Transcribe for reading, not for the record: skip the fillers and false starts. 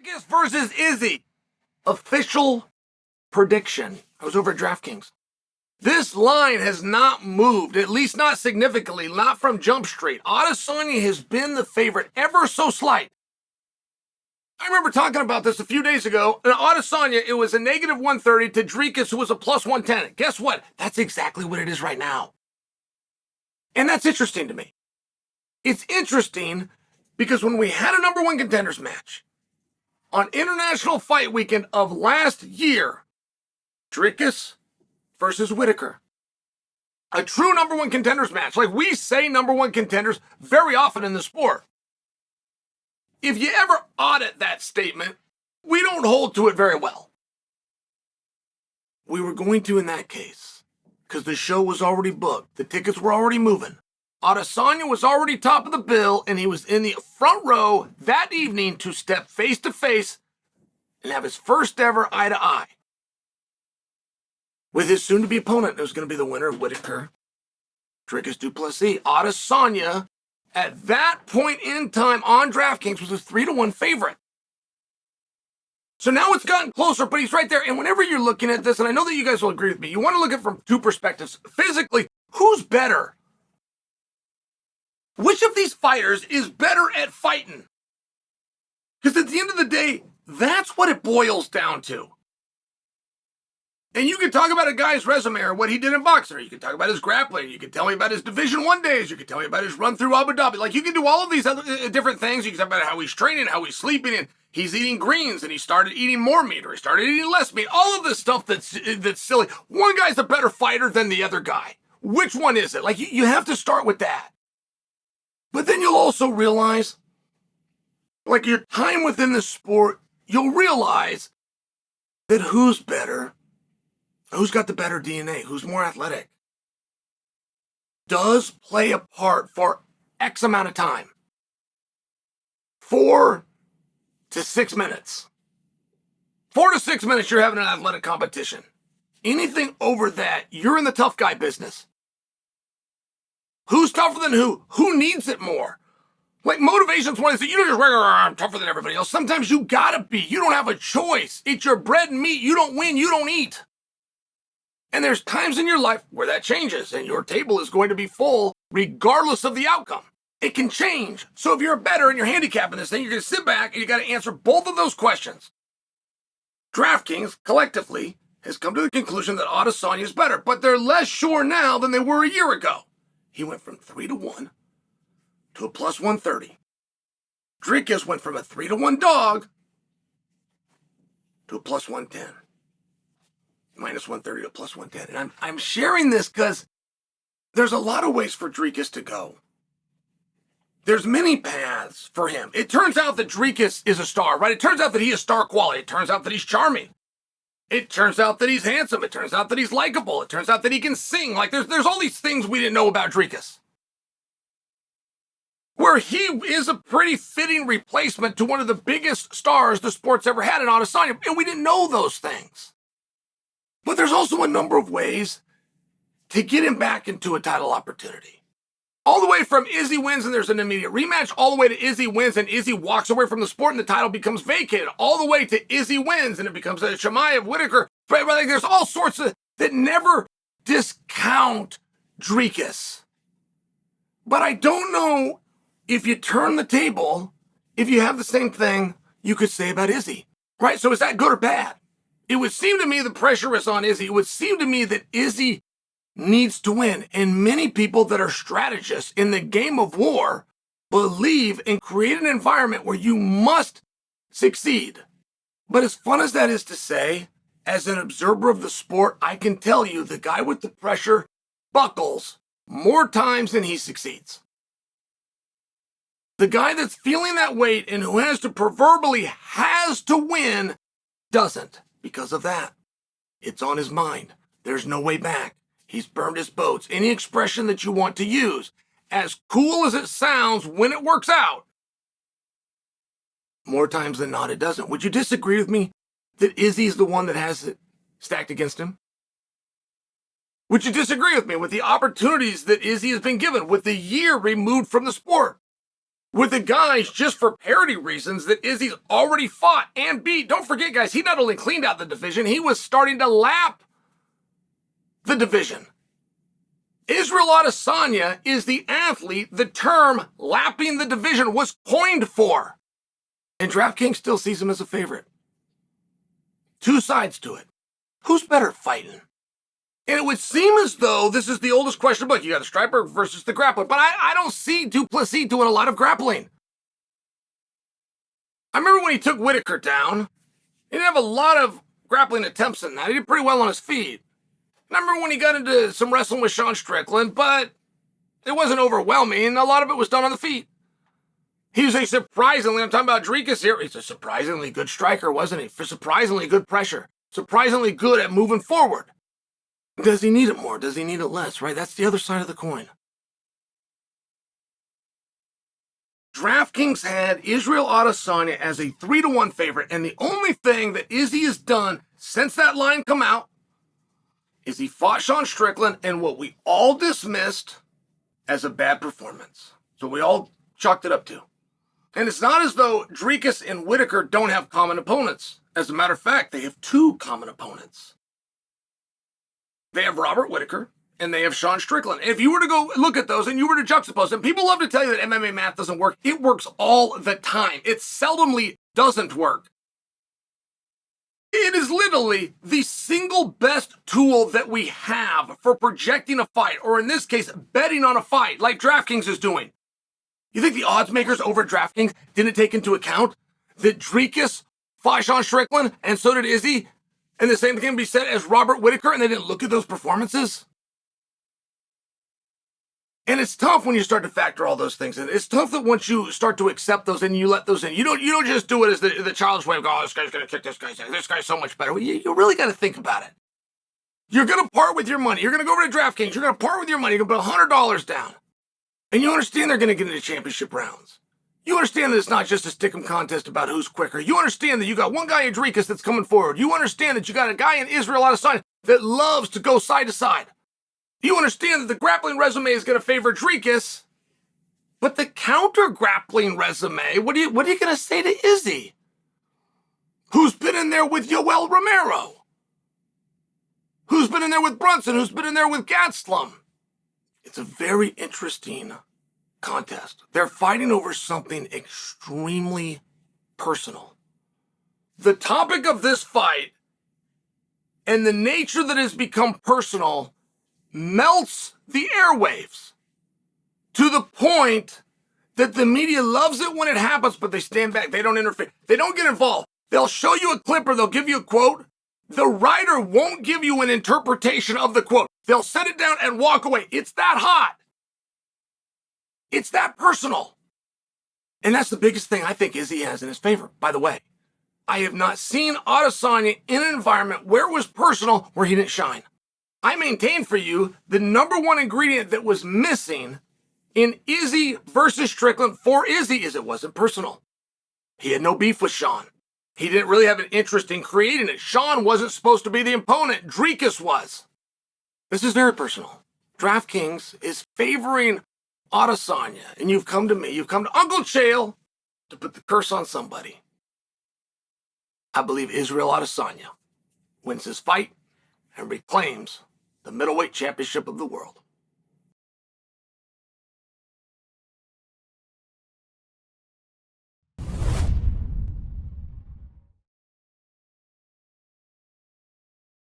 Dricus versus Izzy. Official prediction. I was over at DraftKings. This line has not moved, at least not significantly, not from Jump Street. Adesanya has been the favorite, ever so slight. I remember talking about this a few days ago. And Adesanya, it was a negative 130 to Dricus, who was a plus 110. Guess what? That's exactly what it is right now. And that's interesting to me. It's interesting because when we had a number one contenders match on International Fight Weekend of last year, Dricus versus Whitaker. A true number one contenders match. Like we say number one contenders very often in the sport. If you ever audit that statement, we don't hold to it very well. We were going to in that case, because the show was already booked. The tickets were already moving. Adesanya was already top of the bill, and he was in the front row that evening to step face to face and have his first ever eye-to-eye with his soon-to-be opponent. It was going to be the winner of Whitaker, Dricus du Plessis. Adesanya, at that point in time on DraftKings, was a 3-1 favorite. So now it's gotten closer, but he's right there. And whenever you're looking at this, and I know that you guys will agree with me, you want to look at it from two perspectives. Physically, who's better? Which of these fighters is better at fighting? Because at the end of the day, that's what it boils down to. And you can talk about a guy's resume or what he did in boxing, or you can talk about his grappling, you can tell me about his Division I days, you can tell me about his run through Abu Dhabi. Like, you can do all of these other different things. You can talk about how he's training, how he's sleeping, and he's eating greens, and he started eating more meat, or he started eating less meat. All of this stuff that's silly. One guy's a better fighter than the other guy. Which one is it? Like, you have to start with that. But then you'll also realize, like your time within the sport, you'll realize that who's better, who's got the better DNA, who's more athletic, does play a part for X amount of time. 4 to 6 minutes. 4 to 6 minutes, you're having an athletic competition. Anything over that, you're in the tough guy business. Who's tougher than who? Who needs it more? Like, motivation's one of these, you don't just regular, I'm tougher than everybody else. Sometimes you gotta be. You don't have a choice. It's your bread and meat. You don't win, you don't eat. And there's times in your life where that changes, and your table is going to be full regardless of the outcome. It can change. So if you're better and you're handicapping this thing, you're going to sit back and you got to answer both of those questions. DraftKings, collectively, has come to the conclusion that Adesanya is better, but they're less sure now than they were a year ago. He went from 3-1 to a plus 130. Dricus went from a 3-1 dog to a plus 110. Minus 130 to plus 110. And I'm sharing this because there's a lot of ways for Dricus to go. There's many paths for him. It turns out that Dricus is a star, right? It turns out that he is star quality. It turns out that he's charming. It turns out that he's handsome. It turns out that he's likable. It turns out that he can sing. Like, there's all these things we didn't know about Dricus. Where he is a pretty fitting replacement to one of the biggest stars the sport's ever had in Adesanya. And we didn't know those things. But there's also a number of ways to get him back into a title opportunity. All the way from Izzy wins and there's an immediate rematch, all the way to Izzy wins and Izzy walks away from the sport and the title becomes vacated, all the way to Izzy wins and it becomes a Chimaev, Whitaker. But like, there's all sorts of that never discount Dricus. But I don't know if you turn the table, if you have the same thing you could say about Izzy, right? So is that good or bad? It would seem to me the pressure is on Izzy. It would seem to me that Izzy needs to win. And many people that are strategists in the game of war believe and create an environment where you must succeed. But as fun as that is to say, as an observer of the sport, I can tell you the guy with the pressure buckles more times than he succeeds. The guy that's feeling that weight and who has to proverbially has to win doesn't. Because of that, it's on his mind. There's no way back. He's burned his boats. Any expression that you want to use, as cool as it sounds when it works out, more times than not, it doesn't. Would you disagree with me that Izzy's the one that has it stacked against him? Would you disagree with me with the opportunities that Izzy has been given with the year removed from the sport? with the guys just for parity reasons that Izzy's already fought and beat. Don't forget, guys, he not only cleaned out the division, he was starting to lap the division. Israel Adesanya is the athlete the term lapping the division was coined for. And DraftKings still sees him as a favorite. Two sides to it. Who's better at fighting? And it would seem as though this is the oldest question book. You got the striper versus the grappler. But I don't see Plessis doing a lot of grappling. I remember when he took Whitaker down, he didn't have a lot of grappling attempts in that. He did pretty well on his feet. And I remember when he got into some wrestling with Sean Strickland, but it wasn't overwhelming. A lot of it was done on the feet. He was a surprisingly, I'm talking about Dricus here, he's a surprisingly good striker, wasn't he? For surprisingly good pressure. Surprisingly good at moving forward. Does he need it more? Does he need it less? Right? That's the other side of the coin. DraftKings had Israel Adesanya as a 3-1 favorite, and the only thing that Izzy has done since that line come out is he fought Sean Strickland and what we all dismissed as a bad performance. So we all chalked it up to. And it's not as though Dricus and Whitaker don't have common opponents. As a matter of fact, they have two common opponents. They have Robert Whitaker, and they have Sean Strickland. If you were to go look at those and you were to juxtapose them, people love to tell you that MMA math doesn't work. It works all the time. It seldomly doesn't work. It is literally the single best tool that we have for projecting a fight, or in this case, betting on a fight, like DraftKings is doing. You think the odds makers over at DraftKings didn't take into account that Dricus fought Sean Strickland, and so did Izzy, and the same can be said as Robert Whitaker, and they didn't look at those performances? And it's tough when you start to factor all those things in. It's tough that once you start to accept those and you let those in, you don't just do it as the child's way of going, oh, this guy's going to kick this guy's ass. This guy's so much better. Well, you really got to think about it. You're going to part with your money. You're going to go over to DraftKings. You're going to part with your money. You're going to put $100 down. And you understand they're going to get into championship rounds. You understand that it's not just a stick-em contest about who's quicker. You understand that you got one guy in Dricus that's coming forward. You understand that you got a guy in Israel Adesanya that loves to go side to side. You understand that the grappling resume is going to favor Dricus, but the counter-grappling resume, what are you going to say to Izzy? Who's been in there with Yoel Romero? Who's been in there with Brunson? Who's been in there with Gastelum? It's a very interesting contest. They're fighting over something extremely personal. The topic of this fight and the nature that has become personal melts the airwaves to the point that the media loves it when it happens, but they stand back. They don't interfere. They don't get involved. They'll show you a clip or they'll give you a quote. The writer won't give you an interpretation of the quote. They'll set it down and walk away. It's that hot. It's that personal. And that's the biggest thing I think Izzy has in his favor. By the way, I have not seen Adesanya in an environment where it was personal, where he didn't shine. I maintain for you the number one ingredient that was missing in Izzy versus Strickland for Izzy is it wasn't personal. He had no beef with Sean. He didn't really have an interest in creating it. Sean wasn't supposed to be the opponent. Dricus was. This is very personal. DraftKings is favoring Adesanya, and you've come to me, you've come to Uncle Chael to put the curse on somebody. I believe Israel Adesanya wins this fight and reclaims the middleweight championship of the world.